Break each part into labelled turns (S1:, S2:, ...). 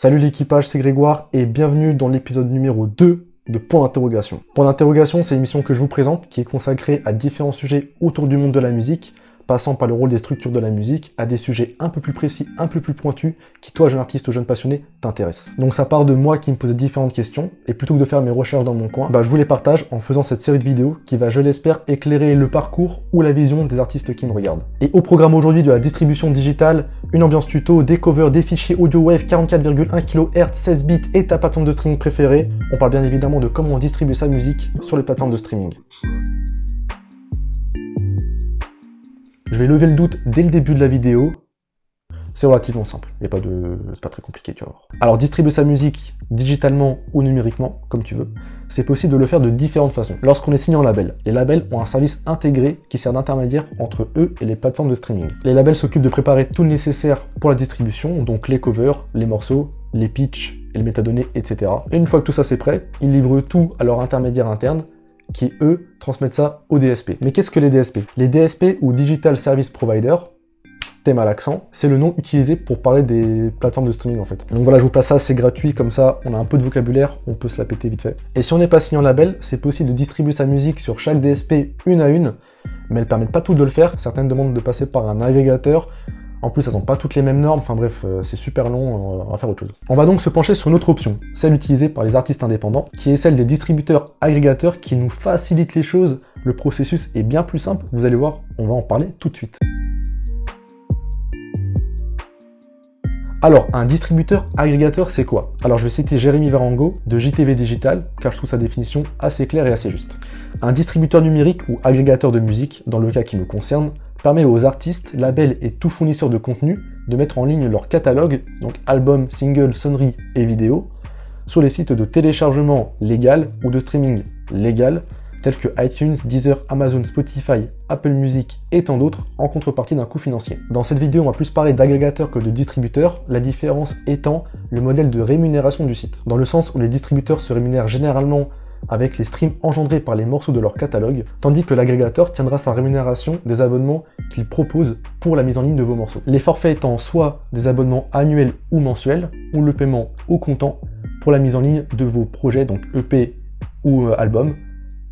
S1: Salut l'équipage, c'est Grégoire et bienvenue dans l'épisode numéro 2 de Point d'interrogation. Point d'interrogation, c'est l'émission que je vous présente qui est consacrée à différents sujets autour du monde de la musique, passant par le rôle des structures de la musique à des sujets un peu plus précis, un peu plus pointus, qui toi, jeune artiste ou jeune passionné, t'intéressent. Donc ça part de moi qui me posais différentes questions, et plutôt que de faire mes recherches dans mon coin, je vous les partage en faisant cette série de vidéos qui va, je l'espère, éclairer le parcours ou la vision des artistes qui me regardent. Et au programme aujourd'hui de la distribution digitale, une ambiance tuto, des covers, des fichiers audio wave 44,1 kHz, 16 bits et ta plateforme de streaming préférée. On parle bien évidemment de comment distribuer sa musique sur les plateformes de streaming. Je vais lever le doute dès le début de la vidéo. C'est relativement simple, c'est pas très compliqué, tu vas voir. Alors distribuer sa musique digitalement ou numériquement, comme tu veux, c'est possible de le faire de différentes façons. Lorsqu'on est signé en label, les labels ont un service intégré qui sert d'intermédiaire entre eux et les plateformes de streaming. Les labels s'occupent de préparer tout le nécessaire pour la distribution, donc les covers, les morceaux, les pitchs et les métadonnées, etc. Et une fois que tout ça c'est prêt, ils livrent tout à leur intermédiaire interne, qui, eux, transmettent ça aux DSP. Mais qu'est-ce que les DSP? Les DSP, ou Digital Service Provider, thème à l'accent, c'est le nom utilisé pour parler des plateformes de streaming, en fait. Donc voilà, je vous passe ça, c'est gratuit, comme ça, on a un peu de vocabulaire, on peut se la péter vite fait. Et si on n'est pas signé en label, c'est possible de distribuer sa musique sur chaque DSP une à une, mais elles permettent pas toutes de le faire. Certaines demandent de passer par un agrégateur. En plus, elles n'ont pas toutes les mêmes normes, enfin bref, c'est super long, on va faire autre chose. On va donc se pencher sur une autre option, celle utilisée par les artistes indépendants, qui est celle des distributeurs agrégateurs qui nous facilitent les choses. Le processus est bien plus simple, vous allez voir, on va en parler tout de suite. Alors, un distributeur agrégateur, c'est quoi? Alors, je vais citer Jérémy Varango de JTV Digital, car je trouve sa définition assez claire et assez juste. Un distributeur numérique ou agrégateur de musique, dans le cas qui me concerne, permet aux artistes, labels et tout fournisseur de contenu de mettre en ligne leur catalogue, donc albums, singles, sonneries et vidéos, sur les sites de téléchargement légal ou de streaming légal, tels que iTunes, Deezer, Amazon, Spotify, Apple Music et tant d'autres, en contrepartie d'un coût financier. Dans cette vidéo, on va plus parler d'agrégateurs que de distributeurs, la différence étant le modèle de rémunération du site, dans le sens où les distributeurs se rémunèrent généralement avec les streams engendrés par les morceaux de leur catalogue, tandis que l'agrégateur tiendra sa rémunération des abonnements qu'il propose pour la mise en ligne de vos morceaux. Les forfaits étant soit des abonnements annuels ou mensuels, ou le paiement au comptant pour la mise en ligne de vos projets, donc EP ou albums,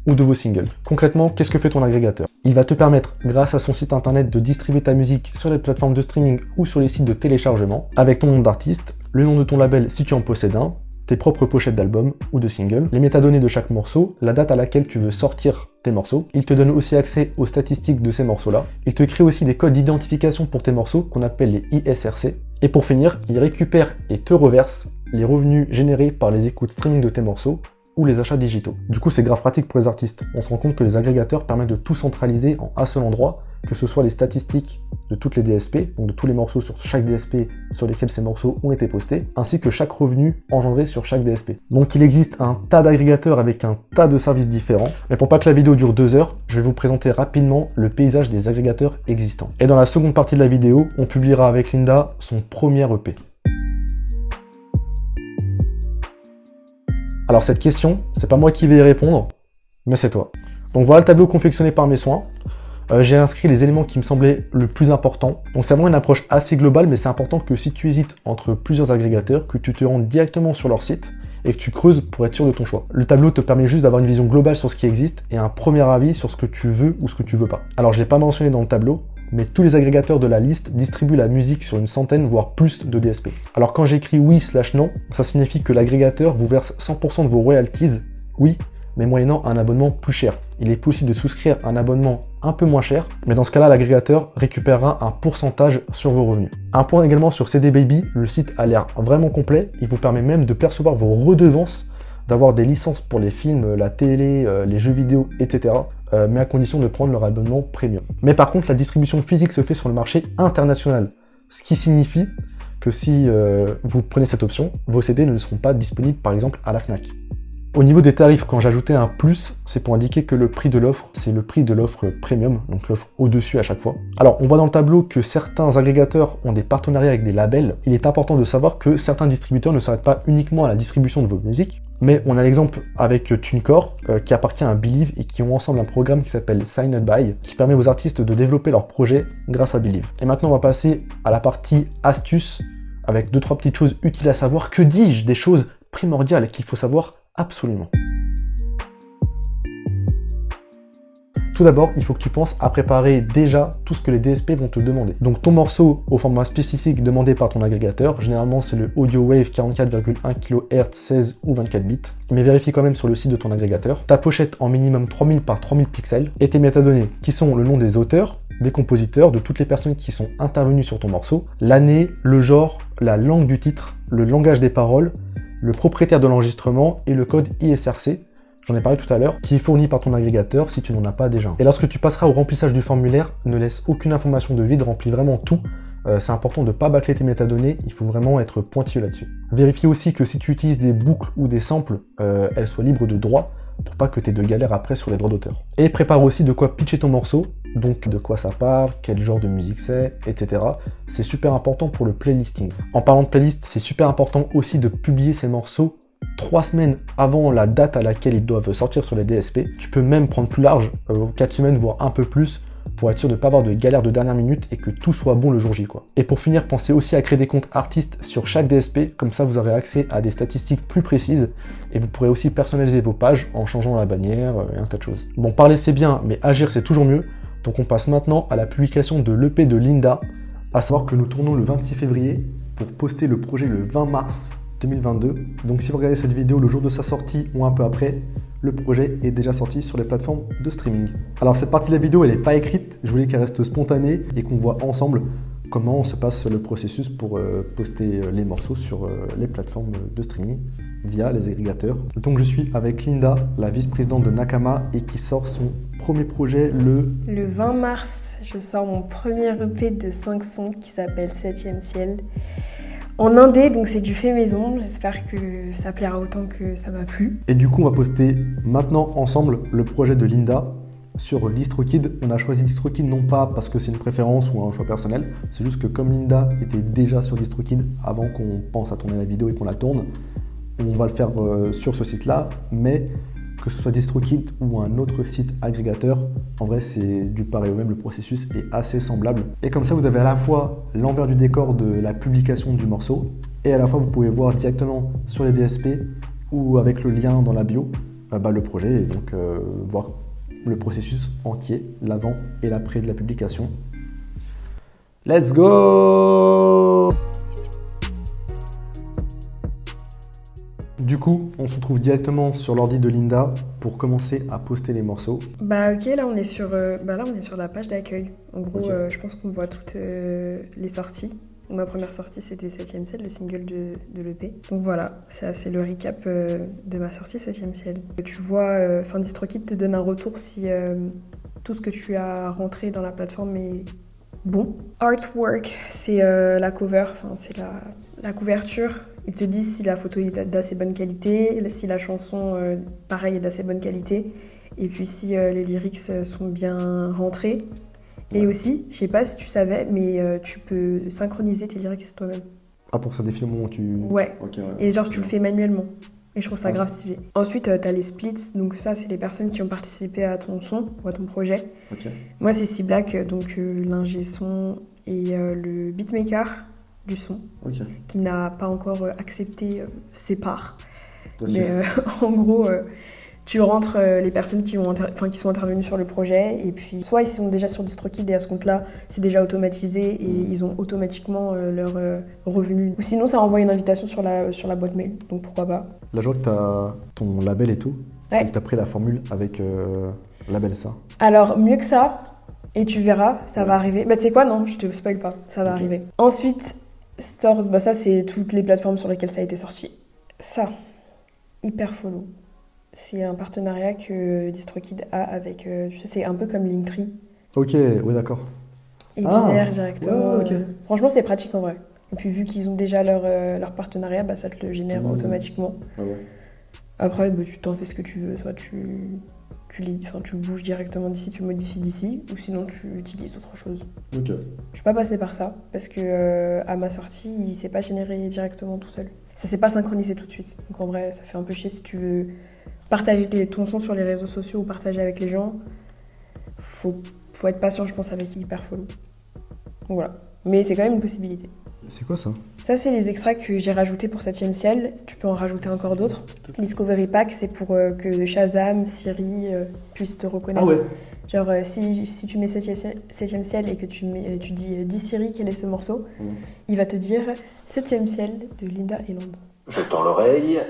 S1: ou de vos singles. Concrètement, qu'est-ce que fait ton agrégateur? Il va te permettre, grâce à son site internet, de distribuer ta musique sur les plateformes de streaming ou sur les sites de téléchargement, avec ton nom d'artiste, le nom de ton label si tu en possèdes un, tes propres pochettes d'albums ou de singles, les métadonnées de chaque morceau, la date à laquelle tu veux sortir tes morceaux. Il te donne aussi accès aux statistiques de ces morceaux-là. Il te crée aussi des codes d'identification pour tes morceaux qu'on appelle les ISRC. Et pour finir, il récupère et te reverse les revenus générés par les écoutes streaming de tes morceaux ou les achats digitaux. Du coup, c'est grave pratique pour les artistes. On se rend compte que les agrégateurs permettent de tout centraliser en un seul endroit, que ce soit les statistiques de toutes les DSP, donc de tous les morceaux sur chaque DSP sur lesquels ces morceaux ont été postés, ainsi que chaque revenu engendré sur chaque DSP. Donc il existe un tas d'agrégateurs avec un tas de services différents, mais pour pas que la vidéo dure 2 heures, je vais vous présenter rapidement le paysage des agrégateurs existants. Et dans la seconde partie de la vidéo, on publiera avec Linda son premier EP. Alors cette question, c'est pas moi qui vais y répondre, mais c'est toi. Donc voilà le tableau confectionné par mes soins. J'ai inscrit les éléments qui me semblaient le plus importants. Donc c'est vraiment une approche assez globale, mais c'est important que si tu hésites entre plusieurs agrégateurs, que tu te rendes directement sur leur site et que tu creuses pour être sûr de ton choix. Le tableau te permet juste d'avoir une vision globale sur ce qui existe et un premier avis sur ce que tu veux ou ce que tu veux pas. Alors je l'ai pas mentionné dans le tableau, mais tous les agrégateurs de la liste distribuent la musique sur une centaine, voire plus de DSP. Alors quand j'écris oui/non, ça signifie que l'agrégateur vous verse 100% de vos royalties, oui, mais moyennant un abonnement plus cher. Il est possible de souscrire un abonnement un peu moins cher, mais dans ce cas-là, l'agrégateur récupérera un pourcentage sur vos revenus. Un point également sur CD Baby, le site a l'air vraiment complet, il vous permet même de percevoir vos redevances, d'avoir des licences pour les films, la télé, les jeux vidéo, etc., mais à condition de prendre leur abonnement premium. Mais par contre, la distribution physique se fait sur le marché international, ce qui signifie que si vous prenez cette option, vos CD ne seront pas disponibles par exemple à la Fnac. Au niveau des tarifs, quand j'ajoutais un plus, c'est pour indiquer que le prix de l'offre, c'est le prix de l'offre premium, donc l'offre au-dessus à chaque fois. Alors, on voit dans le tableau que certains agrégateurs ont des partenariats avec des labels. Il est important de savoir que certains distributeurs ne s'arrêtent pas uniquement à la distribution de vos musiques, mais on a l'exemple avec TuneCore, qui appartient à Believe et qui ont ensemble un programme qui s'appelle Sign Up By, qui permet aux artistes de développer leurs projets grâce à Believe. Et maintenant, on va passer à la partie astuces avec 2-3 petites choses utiles à savoir. Que dis-je? Des choses primordiales qu'il faut savoir absolument. Tout d'abord, il faut que tu penses à préparer déjà tout ce que les DSP vont te demander. Donc ton morceau au format spécifique demandé par ton agrégateur, généralement c'est le Audio Wave 44,1 kHz 16 ou 24 bits, mais vérifie quand même sur le site de ton agrégateur. Ta pochette en minimum 3000 par 3000 pixels et tes métadonnées qui sont le nom des auteurs, des compositeurs, de toutes les personnes qui sont intervenues sur ton morceau, l'année, le genre, la langue du titre, le langage des paroles, le propriétaire de l'enregistrement et le code ISRC. J'en ai parlé tout à l'heure, qui est fourni par ton agrégateur si tu n'en as pas déjà. Et lorsque tu passeras au remplissage du formulaire, ne laisse aucune information de vide, remplis vraiment tout. C'est important de ne pas bâcler tes métadonnées, il faut vraiment être pointilleux là-dessus. Vérifie aussi que si tu utilises des boucles ou des samples, elles soient libres de droit, pour pas que tu aies de galère après sur les droits d'auteur. Et prépare aussi de quoi pitcher ton morceau, donc de quoi ça parle, quel genre de musique c'est, etc. C'est super important pour le playlisting. En parlant de playlist, c'est super important aussi de publier ces morceaux 3 semaines avant la date à laquelle ils doivent sortir sur les DSP. Tu peux même prendre plus large, 4 semaines voire un peu plus, pour être sûr de ne pas avoir de galère de dernière minute et que tout soit bon le jour J, quoi. Et pour finir, pensez aussi à créer des comptes artistes sur chaque DSP, comme ça vous aurez accès à des statistiques plus précises et vous pourrez aussi personnaliser vos pages en changeant la bannière et un tas de choses. Bon, parler c'est bien, mais agir c'est toujours mieux, donc on passe maintenant à la publication de l'EP de Linda, à savoir que nous tournons le 26 février pour poster le projet le 20 mars 2022. Donc si vous regardez cette vidéo le jour de sa sortie ou un peu après, le projet est déjà sorti sur les plateformes de streaming. Alors cette partie de la vidéo elle n'est pas écrite, je voulais qu'elle reste spontanée et qu'on voit ensemble comment se passe le processus pour poster les morceaux sur les plateformes de streaming via les agrégateurs. Donc je suis avec Linda, la vice-présidente de Nakama et qui sort son premier projet
S2: le 20 mars. Je sors mon premier EP de 5 sons qui s'appelle 7e ciel. En indé, donc c'est du fait maison, j'espère que ça plaira autant que ça m'a plu.
S1: Et du coup, on va poster maintenant ensemble le projet de Linda sur DistroKid. On a choisi DistroKid non pas parce que c'est une préférence ou un choix personnel, c'est juste que comme Linda était déjà sur DistroKid avant qu'on pense à tourner la vidéo et qu'on la tourne, on va le faire sur ce site-là, mais que ce soit DistroKid ou un autre site agrégateur, en vrai c'est du pareil au même, le processus est assez semblable. Et comme ça vous avez à la fois l'envers du décor de la publication du morceau, et à la fois vous pouvez voir directement sur les DSP ou avec le lien dans la bio le projet, et donc voir le processus entier, l'avant et l'après de la publication. Let's go! Du coup, on se retrouve directement sur l'ordi de Linda pour commencer à poster les morceaux.
S2: Bah ok, là on est sur la page d'accueil. En gros, okay. Je pense qu'on voit toutes les sorties. Donc, ma première sortie c'était 7e ciel, le single de l'EP. Donc voilà, c'est le recap de ma sortie 7e ciel. Tu vois, DistroKid te donne un retour si tout ce que tu as rentré dans la plateforme est bon. Artwork, c'est la cover, c'est la couverture. Ils te disent si la photo est d'assez bonne qualité, si la chanson, pareil, est d'assez bonne qualité, et puis si les lyrics sont bien rentrés. Et aussi, je sais pas si tu savais, mais tu peux synchroniser tes lyrics toi-même.
S1: Ah, pour que ça défile au moment où tu...
S2: Ouais. Okay, ouais. Et genre, tu le fais manuellement. Et je trouve ça grave stylé. Ensuite, t'as les splits, donc ça, c'est les personnes qui ont participé à ton son ou à ton projet. Okay. Moi, c'est C-Black, donc l'ingé son et le beatmaker du son, qui n'a pas encore accepté ses parts. Okay. Mais en gros, tu rentres les personnes qui sont intervenues sur le projet, et puis soit ils sont déjà sur DistroKid et à ce compte-là, c'est déjà automatisé et ils ont automatiquement leur revenu. Ou sinon, ça envoie une invitation sur la boîte mail, donc pourquoi pas.
S1: Là, je vois que tu as ton label et tout, ouais. Donc tu as pris la formule avec label ça.
S2: Alors, mieux que ça, et tu verras, ça va arriver. Bah tu sais quoi, non, je te spoil pas, ça va arriver. Ensuite, Stores, ça c'est toutes les plateformes sur lesquelles ça a été sorti. Ça, Hyperfollow. C'est un partenariat que DistroKid a avec, c'est un peu comme Linktree.
S1: Ok, oui d'accord.
S2: Et génère directement. Ouais, okay. Franchement c'est pratique en vrai. Et puis vu qu'ils ont déjà leur partenariat, ça te le génère automatiquement. Ah ouais. Après, tu t'en fais ce que tu veux, soit tu bouges directement d'ici, tu modifies d'ici, ou sinon tu utilises autre chose. Ok. Je suis pas passée par ça, parce que à ma sortie, il s'est pas généré directement tout seul. Ça s'est pas synchronisé tout de suite. Donc en vrai, ça fait un peu chier si tu veux partager ton son sur les réseaux sociaux ou partager avec les gens. Faut être patient, je pense, avec Hyperfollow. Donc voilà. Mais c'est quand même une possibilité.
S1: c'est quoi ça?
S2: Ça, c'est les extraits que j'ai rajoutés pour 7e ciel. Tu peux en rajouter encore d'autres. Discovery Pack, c'est pour que Shazam, Siri puissent te reconnaître.
S1: Ah ouais.
S2: Genre, si tu mets 7e ciel et que tu dis dis Siri, quel est ce morceau, il va te dire 7e ciel de Linda Eland.
S3: Je tends l'oreille.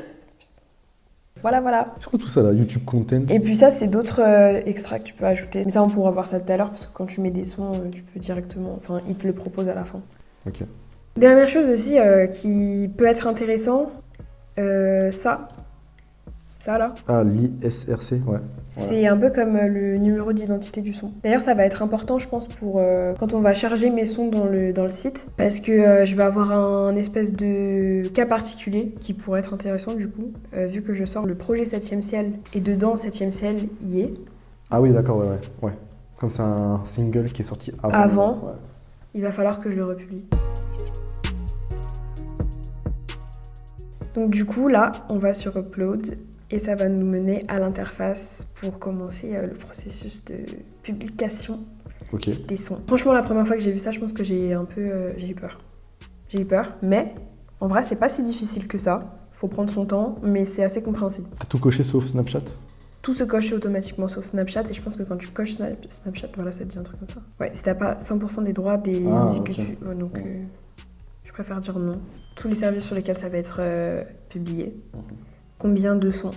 S2: Voilà.
S1: C'est quoi tout ça là? YouTube Content?
S2: Et puis ça, c'est d'autres extraits que tu peux ajouter. Mais ça, on pourra voir ça tout à l'heure parce que quand tu mets des sons, tu peux directement. Enfin, il te le propose à la fin.
S1: Ok.
S2: Dernière chose aussi qui peut être intéressant, ça là.
S1: Ah, l'ISRC, ouais.
S2: C'est un peu comme le numéro d'identité du son. D'ailleurs, ça va être important, je pense, pour quand on va charger mes sons dans le site, parce que je vais avoir un espèce de cas particulier qui pourrait être intéressant du coup, vu que je sors le projet 7e ciel, et dedans 7e ciel y est.
S1: Ah oui, d'accord, ouais. Comme c'est un single qui est sorti
S2: Avant,
S1: ouais.
S2: Il va falloir que je le republie. Donc du coup, là, on va sur Upload. Et ça va nous mener à l'interface pour commencer le processus de publication des sons. Franchement, la première fois que j'ai vu ça, je pense que j'ai eu peur. J'ai eu peur, mais en vrai, c'est pas si difficile que ça. Faut prendre son temps, mais c'est assez compréhensible.
S1: T'as tout coché sauf Snapchat?
S2: Tout se coche automatiquement sauf Snapchat, et je pense que quand tu coches Snapchat, voilà, ça te dit un truc comme ça. Ouais, si t'as pas 100% des droits des musiques que tu... Ouais, donc, je préfère dire non. Tous les services sur lesquels ça va être publié. Combien de sons?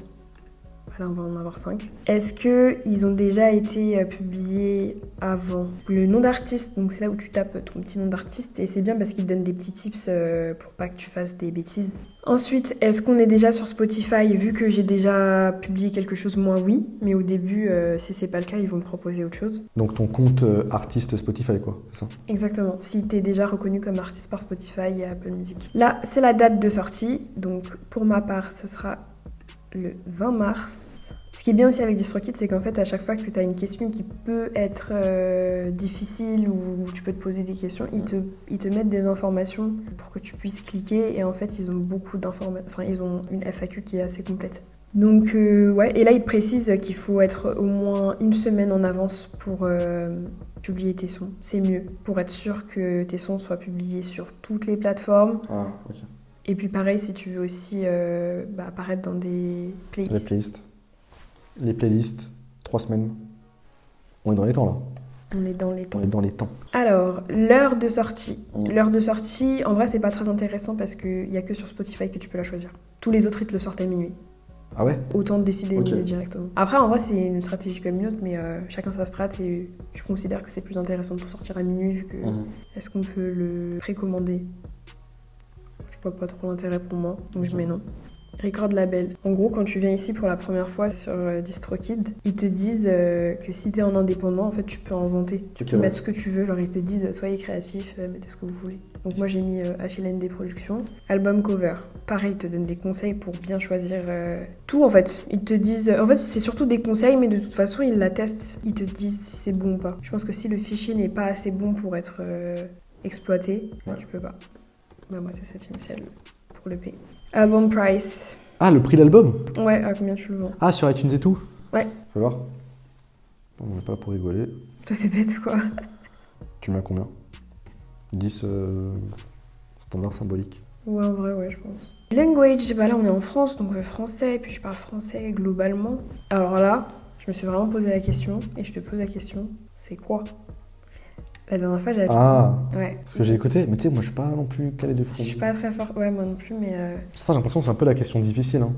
S2: Voilà, on va en avoir 5. Est-ce qu'ils ont déjà été publiés avant? Le nom d'artiste, donc c'est là où tu tapes ton petit nom d'artiste, et c'est bien parce qu'ils te donnent des petits tips pour pas que tu fasses des bêtises. Ensuite, est-ce qu'on est déjà sur Spotify? Vu que j'ai déjà publié quelque chose, moi oui, mais au début, si c'est pas le cas, ils vont me proposer autre chose.
S1: Donc ton compte artiste Spotify, quoi, c'est ça?
S2: Exactement, si t'es déjà reconnu comme artiste par Spotify et Apple Music. Là, c'est la date de sortie, donc pour ma part, ça sera le 20 mars. Ce qui est bien aussi avec DistroKid, c'est qu'en fait, à chaque fois que tu as une question qui peut être difficile ou tu peux te poser des questions, ils te mettent des informations pour que tu puisses cliquer. Et en fait, ils ont beaucoup d'informations. Enfin, ils ont une FAQ qui est assez complète. Donc, ouais. Et là, ils te précisent qu'il faut être au moins une semaine en avance pour publier tes sons. C'est mieux pour être sûr que tes sons soient publiés sur toutes les plateformes.
S1: Ah, ok.
S2: Et puis pareil, si tu veux aussi apparaître dans des playlists.
S1: Les playlists, 3 semaines. On est dans les temps là.
S2: On est dans les temps.
S1: On est dans les temps.
S2: Alors, l'heure de sortie. L'heure de sortie, en vrai, c'est pas très intéressant parce qu'il n'y a que sur Spotify que tu peux la choisir. Tous les autres, ils te le sortent à minuit.
S1: Ah ouais?
S2: Autant de décider directement. Après, en vrai, c'est une stratégie comme une autre, mais chacun sa strat et je considère que c'est plus intéressant de tout sortir à minuit vu que est-ce qu'on peut le précommander? Je vois pas trop l'intérêt pour moi, donc je mets non. Record label. En gros, quand tu viens ici pour la première fois sur DistroKid, ils te disent que si t'es en indépendant, en fait, tu peux inventer. Tu peux mettre ce que tu veux. Genre, ils te disent soyez créatifs, mettez ce que vous voulez. Donc moi, j'ai mis HLND Productions. Album cover. Pareil, ils te donnent des conseils pour bien choisir tout, en fait. Ils te disent... En fait, c'est surtout des conseils, mais de toute façon, ils la testent. Ils te disent si c'est bon ou pas. Je pense que si le fichier n'est pas assez bon pour être exploité, tu peux pas. Bah, moi, c'est 7e ciel pour le P. Album price.
S1: Ah, le prix de l'album?
S2: Ouais, à combien tu le vends?
S1: Ah, sur iTunes et tout?
S2: Ouais.
S1: Fais voir. Bon, on n'est pas là pour rigoler.
S2: Ça, c'est bête, quoi.
S1: Tu mets à combien? 10 standard symbolique.
S2: Ouais, en vrai, ouais, je pense. Language, bah là, on est en France, donc français, et puis je parle français globalement. Alors là, je me suis vraiment posé la question, et je te pose la question, c'est quoi? La dernière fois, j'avais...
S1: Ah,
S2: ouais.
S1: Ce que j'ai écouté, mais tu sais, moi je suis pas non plus calé de fou.
S2: Je suis pas très forte, ouais, moi non plus, mais...
S1: Ça, j'ai l'impression que c'est un peu la question difficile. Hein.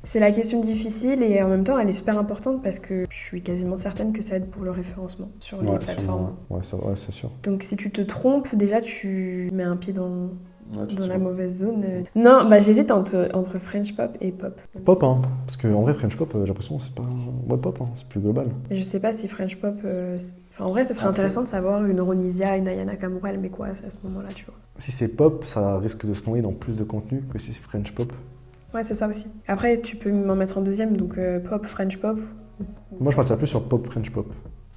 S2: C'est la question difficile et en même temps, elle est super importante parce que je suis quasiment certaine que ça aide pour le référencement sur les plateformes.
S1: Ouais, c'est sûr.
S2: Donc si tu te trompes, déjà, tu mets un pied dans la mauvaise zone. Non, bah j'hésite entre French pop et pop.
S1: Pop, hein. Parce qu'en vrai, French pop, j'ai l'impression que c'est pas... Ouais, pop, hein. C'est plus global.
S2: Mais je sais pas si French pop... Enfin, en vrai, ce serait intéressant de savoir une Ronisia, une Ayana Kamura, elle met quoi à ce moment-là, tu vois.
S1: Si c'est pop, ça risque de se noyer dans plus de contenu que si c'est French pop.
S2: Ouais, c'est ça aussi. Après, tu peux m'en mettre un deuxième, donc pop, French pop.
S1: Moi, je partirais plus sur pop, French pop.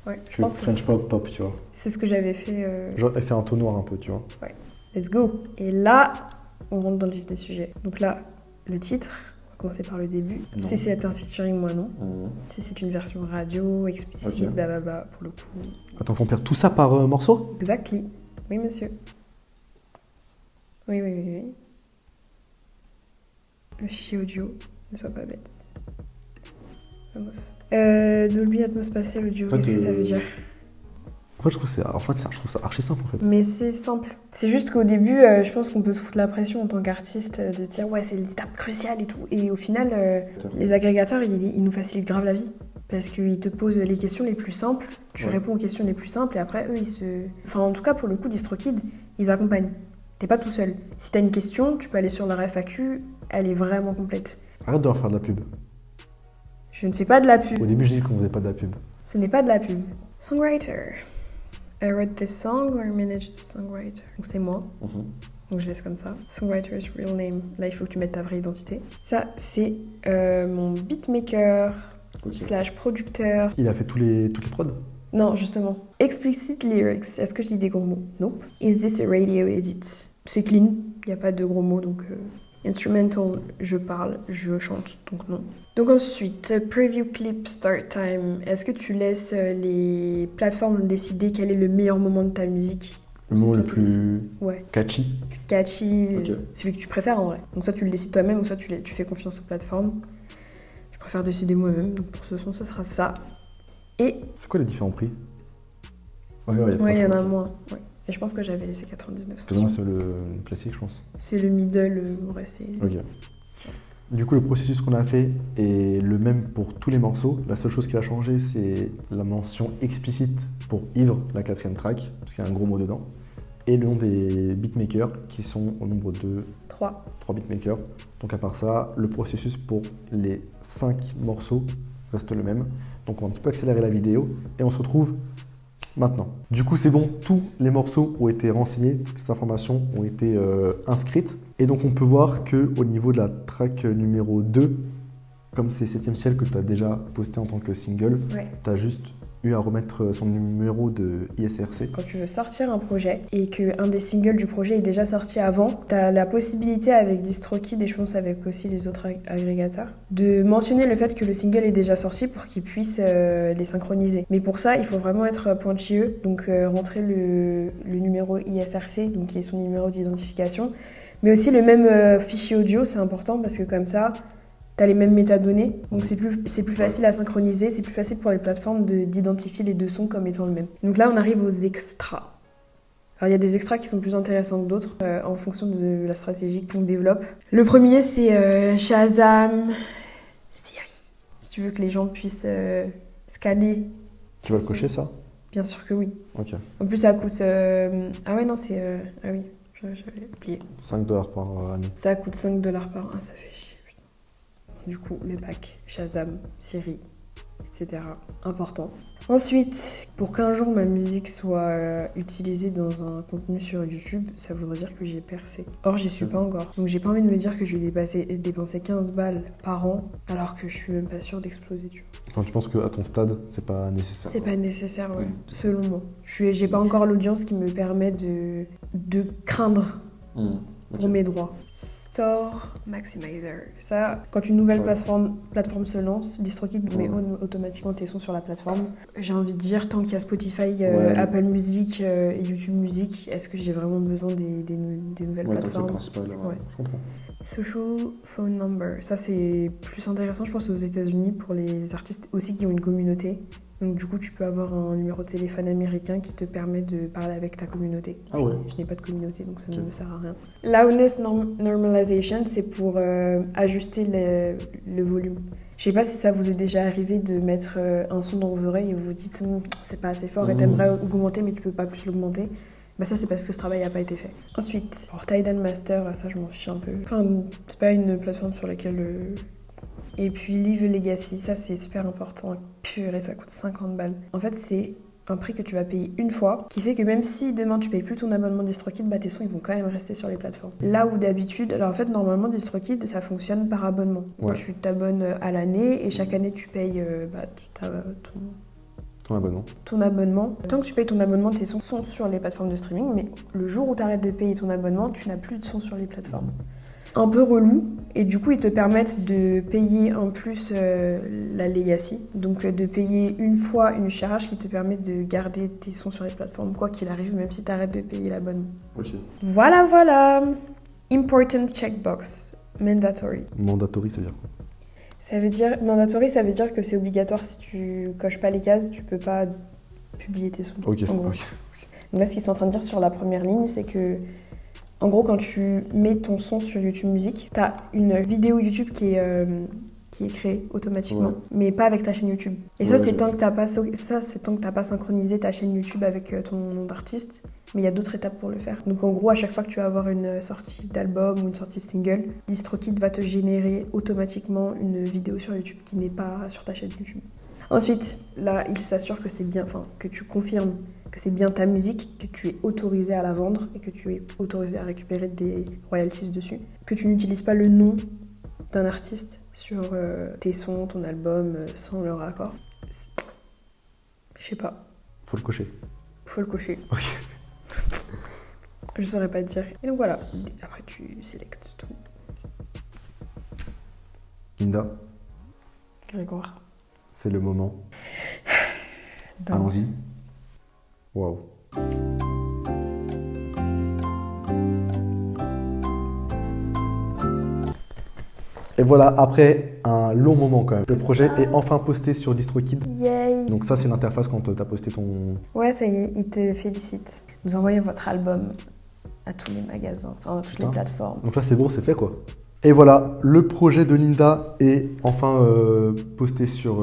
S2: Ouais, je pense que
S1: French pop, pop, tu vois.
S2: C'est ce que j'avais fait.
S1: Genre, elle fait un ton noir un peu, tu vois.
S2: Ouais. Let's go. Et là, on rentre dans le vif des sujets. Donc là, le titre, on va commencer par le début. Non. Si c'est un featuring, moi non. Si c'est une version radio, explicite, blablabla, pour le coup.
S1: Attends, faut perdre tout ça par morceau?
S2: Exactly. Oui, monsieur. Oui, oui, oui, oui. Le fichier audio, ne sois pas bête. Vamos. Dolby Atmos spatial audio, qu'est-ce que ça veut dire?
S1: En fait, je trouve ça archi simple en fait.
S2: Mais c'est simple. C'est juste qu'au début, je pense qu'on peut se foutre la pression en tant qu'artiste de se dire ouais, c'est l'étape cruciale et tout. Et au final, les agrégateurs, ils nous facilitent grave la vie. Parce qu'ils te posent les questions les plus simples, tu réponds aux questions les plus simples et après, eux, Enfin, en tout cas, pour le coup, DistroKid, ils accompagnent. T'es pas tout seul. Si t'as une question, tu peux aller sur leur FAQ, elle est vraiment complète.
S1: Arrête de leur faire de la pub.
S2: Je ne fais pas de la pub.
S1: Au début, je dis qu'on faisait pas de la pub.
S2: Ce n'est pas de la pub. Songwriter. I wrote this song or managed the songwriter. Donc c'est moi. Donc je laisse comme ça. Songwriter's real name. Là, il faut que tu mettes ta vraie identité. Ça, c'est mon beatmaker / producteur.
S1: Il a fait toutes les prods?
S2: Non, justement. Explicit lyrics. Est-ce que je dis des gros mots? Nope. Is this a radio edit? C'est clean. Il n'y a pas de gros mots, donc... Instrumental, je parle, je chante, donc non. Donc ensuite, preview clip, start time. Est-ce que tu laisses les plateformes décider quel est le meilleur moment de ta musique?
S1: Le moment le plus catchy.
S2: Catchy, celui que tu préfères en vrai. Donc soit tu le décides toi-même ou soit tu fais confiance aux plateformes. Je préfère décider moi-même, donc pour ce son, ce sera ça. Et...
S1: C'est quoi les différents prix?
S2: Ouais, il y en a moins. Ouais. Et je pense que j'avais laissé 99.
S1: Parce que c'est le classique, je pense.
S2: C'est le middle, ouais, c'est...
S1: Ok. Du coup, le processus qu'on a fait est le même pour tous les morceaux. La seule chose qui a changé, c'est la mention explicite pour Ivre, la 4e track, parce qu'il y a un gros mot dedans. Et le nom des beatmakers, qui sont au nombre de 3 beatmakers. Donc à part ça, le processus pour les 5 morceaux reste le même. Donc on va un petit peu accélérer la vidéo et on se retrouve maintenant. Du coup, c'est bon, tous les morceaux ont été renseignés, toutes les informations ont été inscrites. Et donc, on peut voir qu'au niveau de la track numéro 2, comme c'est 7e ciel que tu as déjà posté en tant que single, tu as juste eu à remettre son numéro de ISRC.
S2: Quand tu veux sortir un projet et qu'un des singles du projet est déjà sorti avant, tu as la possibilité avec DistroKid et je pense avec aussi les autres agrégateurs de mentionner le fait que le single est déjà sorti pour qu'ils puissent les synchroniser. Mais pour ça, il faut vraiment être pointilleux, donc rentrer le numéro ISRC, donc qui est son numéro d'identification, mais aussi le même fichier audio, c'est important parce que comme ça, t'as les mêmes métadonnées, donc c'est plus facile à synchroniser, c'est plus facile pour les plateformes d'identifier les deux sons comme étant le même. Donc là, on arrive aux extras. Alors il y a des extras qui sont plus intéressants que d'autres en fonction de la stratégie qu'on développe. Le premier, c'est Shazam, Siri. Si tu veux que les gens puissent scanner.
S1: Tu vas le cocher, ça?
S2: Bien sûr que oui.
S1: Ok.
S2: En plus, ça coûte... Ah ouais, non, c'est... Ah oui, j'avais oublié.
S1: $5 par année.
S2: Ça coûte $5 par an, ça fait chier. Du coup, le pack Shazam, Siri, etc. Important. Ensuite, pour qu'un jour ma musique soit utilisée dans un contenu sur YouTube, ça voudrait dire que j'ai percé. Or, j'y suis pas encore. Donc, j'ai pas envie de me dire que je vais dépenser 15 balles par an alors que je suis même pas sûre d'exploser, tu vois.
S1: Enfin, tu penses qu'à ton stade, c'est pas nécessaire?
S2: C'est pas nécessaire, ouais. Selon moi. J'ai pas encore l'audience qui me permet de craindre. Pour mes droits. Store Maximizer. Ça, quand une nouvelle plateforme se lance, DistroKid met automatiquement tes sons sur la plateforme. J'ai envie de dire, tant qu'il y a Spotify, Apple Music et YouTube Music, est-ce que j'ai vraiment besoin des nouvelles plateformes?
S1: Principal, je comprends.
S2: Social Phone Number. Ça, c'est plus intéressant, je pense, aux États-Unis pour les artistes aussi qui ont une communauté. Donc du coup, tu peux avoir un numéro de téléphone américain qui te permet de parler avec ta communauté.
S1: Ah ouais.
S2: Je n'ai pas de communauté, donc ça ne me sert à rien. Loudness Normalization, c'est pour ajuster le volume. Je sais pas si ça vous est déjà arrivé de mettre un son dans vos oreilles et vous vous dites c'est pas assez fort et t'aimerais augmenter mais tu peux pas plus l'augmenter. Bah ça c'est parce que ce travail n'a pas été fait. Ensuite, pour Tidal Master, ça je m'en fiche un peu. Enfin, c'est pas une plateforme sur laquelle... Et puis Live Legacy, ça c'est super important. Purée, ça coûte 50 balles. En fait, c'est un prix que tu vas payer une fois, qui fait que même si demain tu payes plus ton abonnement DistroKid, bah tes sons ils vont quand même rester sur les plateformes. Là où d'habitude, alors en fait normalement DistroKid ça fonctionne par abonnement. Ouais. Tu t'abonnes à l'année et chaque année tu payes ton abonnement. Tant que tu payes ton abonnement, tes sons sont sur les plateformes de streaming, mais le jour où tu arrêtes de payer ton abonnement, tu n'as plus de sons sur les plateformes. Un peu relou, et du coup ils te permettent de payer en plus la legacy, donc de payer une fois une charge qui te permet de garder tes sons sur les plateformes quoi qu'il arrive, même si tu arrêtes de payer l'abonnement.
S1: Ok.
S2: Voilà. Important checkbox, mandatory.
S1: Mandatory, ça veut dire quoi?
S2: Mandatory, ça veut dire que c'est obligatoire. Si tu coches pas les cases, tu peux pas publier tes sons.
S1: Ok.
S2: Donc là, ce qu'ils sont en train de dire sur la première ligne, c'est que, en gros, quand tu mets ton son sur YouTube Music, t'as une vidéo YouTube qui est créée automatiquement, mais pas avec ta chaîne YouTube. Et ça, c'est tant que t'as pas synchronisé ta chaîne YouTube avec ton nom d'artiste. Mais il y a d'autres étapes pour le faire. Donc en gros, à chaque fois que tu vas avoir une sortie d'album ou une sortie de single, DistroKid va te générer automatiquement une vidéo sur YouTube qui n'est pas sur ta chaîne YouTube. Ensuite, là, il s'assure que c'est bien, que tu confirmes que c'est bien ta musique, que tu es autorisé à la vendre et que tu es autorisé à récupérer des royalties dessus. Que tu n'utilises pas le nom d'un artiste sur tes sons, ton album, sans leur accord. Je sais pas.
S1: Faut le cocher.
S2: Faut le cocher.
S1: Ok.
S2: Je saurais pas te dire. Et donc voilà. Après, tu sélectes tout.
S1: Linda,
S2: Grégoire.
S1: c'est le moment. Allons-y. Waouh. Et voilà, après un long moment quand même, le projet est enfin posté sur DistroKid.
S2: Yay!
S1: Donc ça, c'est l'interface quand t'as posté ton...
S2: Ouais, ça y est, il te félicite. Vous envoyez votre album à tous les magasins, à toutes les plateformes.
S1: Donc là, c'est bon, c'est fait quoi. Et voilà, le projet de Linda est enfin posté sur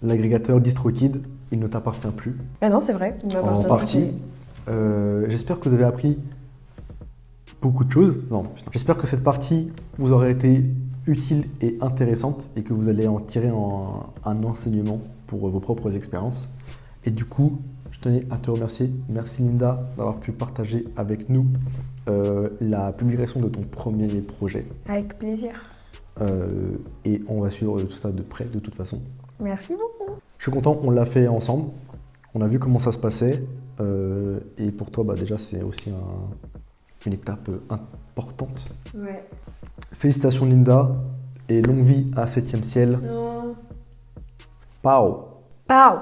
S1: l'agrégateur DistroKid. Il ne t'appartient plus.
S2: Ah non, c'est vrai, il m'appartient.
S1: En partie. J'espère que vous avez appris beaucoup de choses. Non, putain. J'espère que cette partie vous aura été utile et intéressante et que vous allez en tirer un enseignement pour vos propres expériences. Et du coup, je tenais à te remercier. Merci Linda d'avoir pu partager avec nous la publication de ton premier projet.
S2: Avec plaisir.
S1: Et on va suivre tout ça de près de toute façon.
S2: Merci beaucoup.
S1: Je suis content, on l'a fait ensemble. On a vu comment ça se passait. Et pour toi, déjà, c'est aussi une étape importante.
S2: Ouais.
S1: Félicitations Linda et longue vie à 7e ciel.
S2: Non.
S1: Pau.
S2: Pau.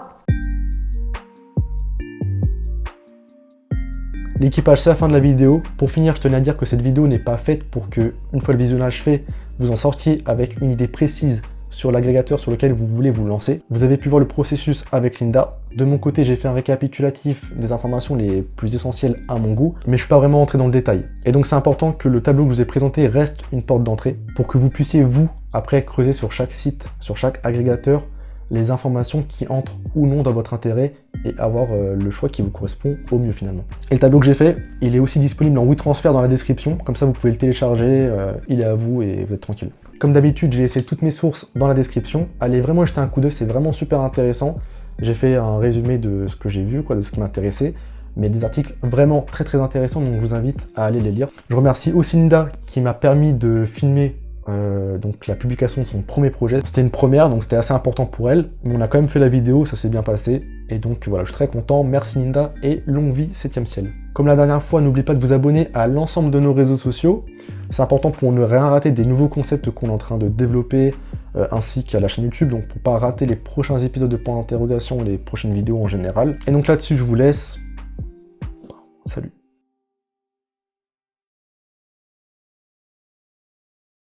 S1: L'équipage, c'est la fin de la vidéo. Pour finir, je tenais à dire que cette vidéo n'est pas faite pour que, une fois le visionnage fait, vous en sortiez avec une idée précise sur l'agrégateur sur lequel vous voulez vous lancer. Vous avez pu voir le processus avec Linda. De mon côté, j'ai fait un récapitulatif des informations les plus essentielles à mon goût, mais je suis pas vraiment entré dans le détail. Et donc c'est important que le tableau que je vous ai présenté reste une porte d'entrée pour que vous puissiez, vous, après creuser sur chaque site, sur chaque agrégateur, les informations qui entrent ou non dans votre intérêt et avoir le choix qui vous correspond au mieux finalement. Et le tableau que j'ai fait, il est aussi disponible en WeTransfer dans la description, comme ça vous pouvez le télécharger, il est à vous et vous êtes tranquille. Comme d'habitude, j'ai laissé toutes mes sources dans la description, allez vraiment jeter un coup d'œil, c'est vraiment super intéressant. J'ai fait un résumé de ce que j'ai vu, de ce qui m'intéressait, mais des articles vraiment très très intéressants, donc je vous invite à aller les lire. Je remercie aussi Linda qui m'a permis de filmer donc la publication de son premier projet. C'était une première, donc c'était assez important pour elle, mais on a quand même fait la vidéo, ça s'est bien passé, et donc voilà, je suis très content. Merci Linda, et longue vie 7e ciel. Comme la dernière fois, n'oubliez pas de vous abonner à l'ensemble de nos réseaux sociaux, c'est important pour ne rien rater des nouveaux concepts qu'on est en train de développer, ainsi qu'à la chaîne YouTube, donc pour pas rater les prochains épisodes de Point d'interrogation, les prochaines vidéos en général. Et donc là-dessus, je vous laisse. Salut.